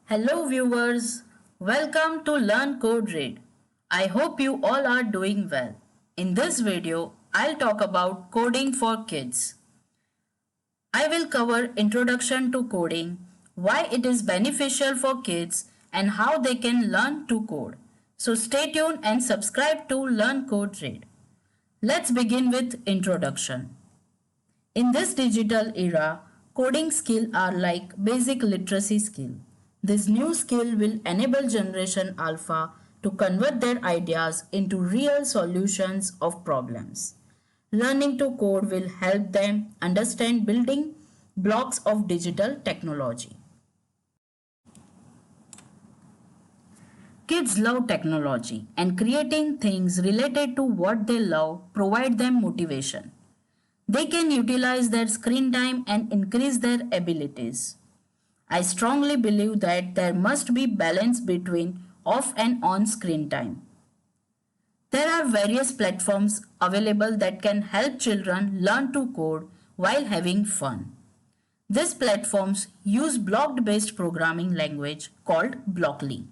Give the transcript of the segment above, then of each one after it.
Hello viewers, welcome to Learn Code Read. I hope you all are doing well. In this video, I'll talk about coding for kids. I will cover introduction to coding, why it is beneficial for kids and how they can learn to code. So stay tuned and subscribe to Learn Code Read. Let's begin with introduction. In this digital era, coding skills are like basic literacy skill. This new skill will enable Generation Alpha to convert their ideas into real solutions of problems. Learning to code will help them understand building blocks of digital technology. Kids love technology and creating things related to what they love provide them motivation. They can utilize their screen time and increase their abilities. I strongly believe that there must be balance between off and on screen time. There are various platforms available that can help children learn to code while having fun. These platforms use block-based programming language called Blockly.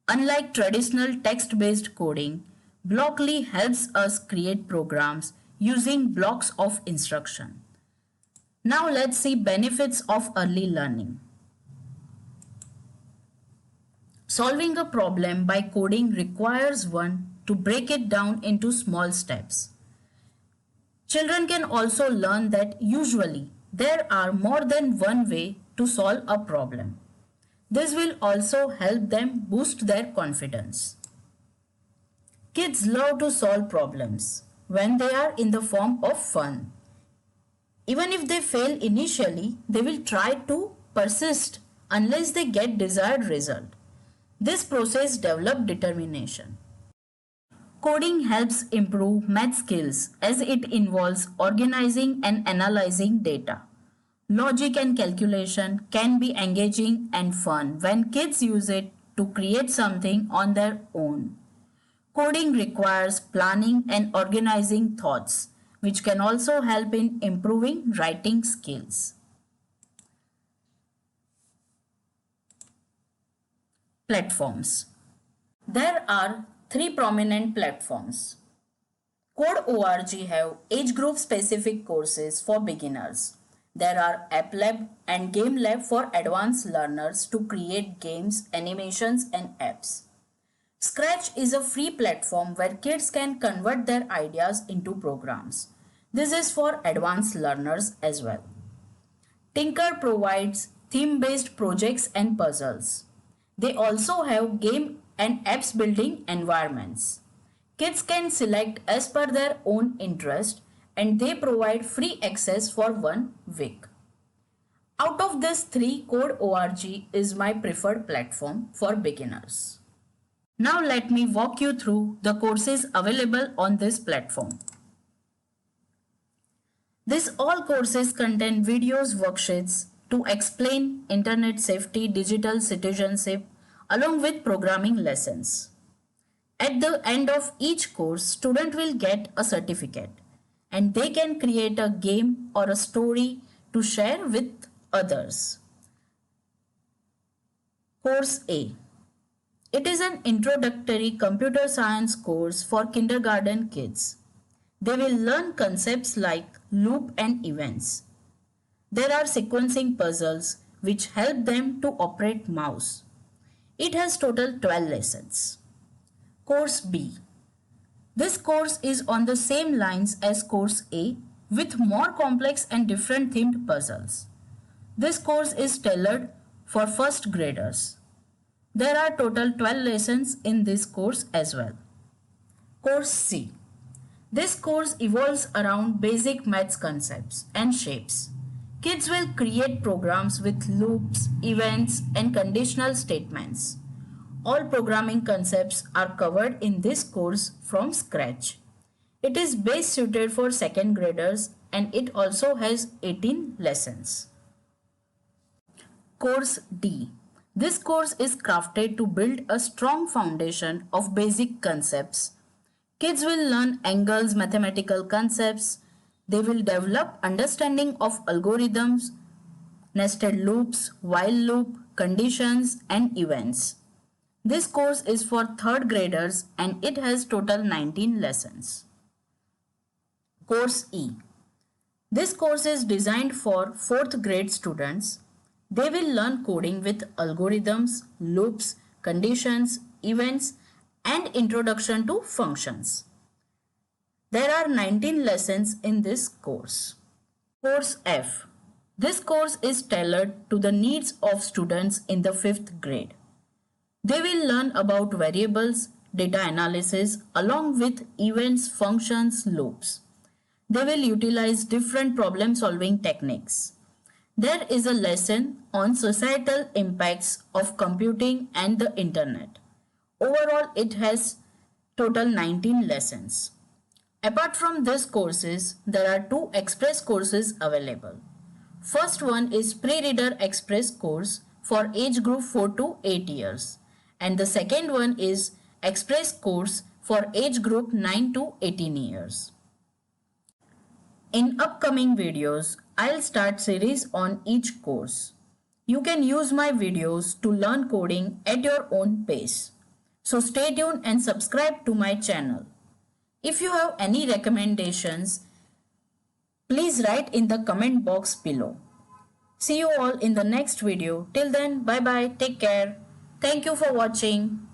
Unlike traditional text-based coding, Blockly helps us create programs using blocks of instruction. Now let's see benefits of early learning. Solving a problem by coding requires one to break it down into small steps. Children can also learn that usually there are more than one way to solve a problem. This will also help them boost their confidence. Kids love to solve problems when they are in the form of fun. Even if they fail initially, they will try to persist unless they get desired result. This process develops determination. Coding helps improve math skills as it involves organizing and analyzing data. Logic and calculation can be engaging and fun when kids use it to create something on their own. Coding requires planning and organizing thoughts, which can also help in improving writing skills. Platforms. There are three prominent platforms. Code.org have age group specific courses for beginners. There are App Lab and Game Lab for advanced learners to create games, animations and apps. Scratch is a free platform where kids can convert their ideas into programs. This is for advanced learners as well. Tinker provides theme-based projects and puzzles. They also have game and apps building environments. Kids can select as per their own interest and they provide free access for 1 week. Out of these three, Code.org is my preferred platform for beginners. Now let me walk you through the courses available on this platform. These all courses contain videos, worksheets to explain internet safety, digital citizenship, along with programming lessons. At the end of each course, student will get a certificate and they can create a game or a story to share with others. Course A. It is an introductory computer science course for kindergarten kids. They will learn concepts like loop and events. There are sequencing puzzles which help them to operate mouse. It has total 12 lessons. Course B. This course is on the same lines as Course A with more complex and different themed puzzles. This course is tailored for first graders. There are total 12 lessons in this course as well. Course C. This course evolves around basic maths concepts and shapes. Kids will create programs with loops, events, and conditional statements. All programming concepts are covered in this course from scratch. It is best suited for second graders and it also has 18 lessons. Course D. This course is crafted to build a strong foundation of basic concepts. Kids will learn angles, mathematical concepts. They will develop understanding of algorithms, nested loops, while loop, conditions, and events. This course is for 3rd graders and it has total 19 lessons. Course E. This course is designed for 4th grade students. They will learn coding with algorithms, loops, conditions, events, and introduction to functions. There are 19 lessons in this course. Course F. This course is tailored to the needs of students in the 5th grade. They will learn about variables, data analysis, along with events, functions, loops. They will utilize different problem-solving techniques. There is a lesson on societal impacts of computing and the internet. Overall, it has total 19 lessons. Apart from these courses, there are 2 express courses available. First one is Pre-Reader Express course for age group 4 to 8 years. And the second one is Express course for age group 9 to 18 years. In upcoming videos, I'll start series on each course. You can use my videos to learn coding at your own pace. So stay tuned and subscribe to my channel. If you have any recommendations, please write in the comment box below. See you all in the next video. Till then, bye bye, take care. Thank you for watching.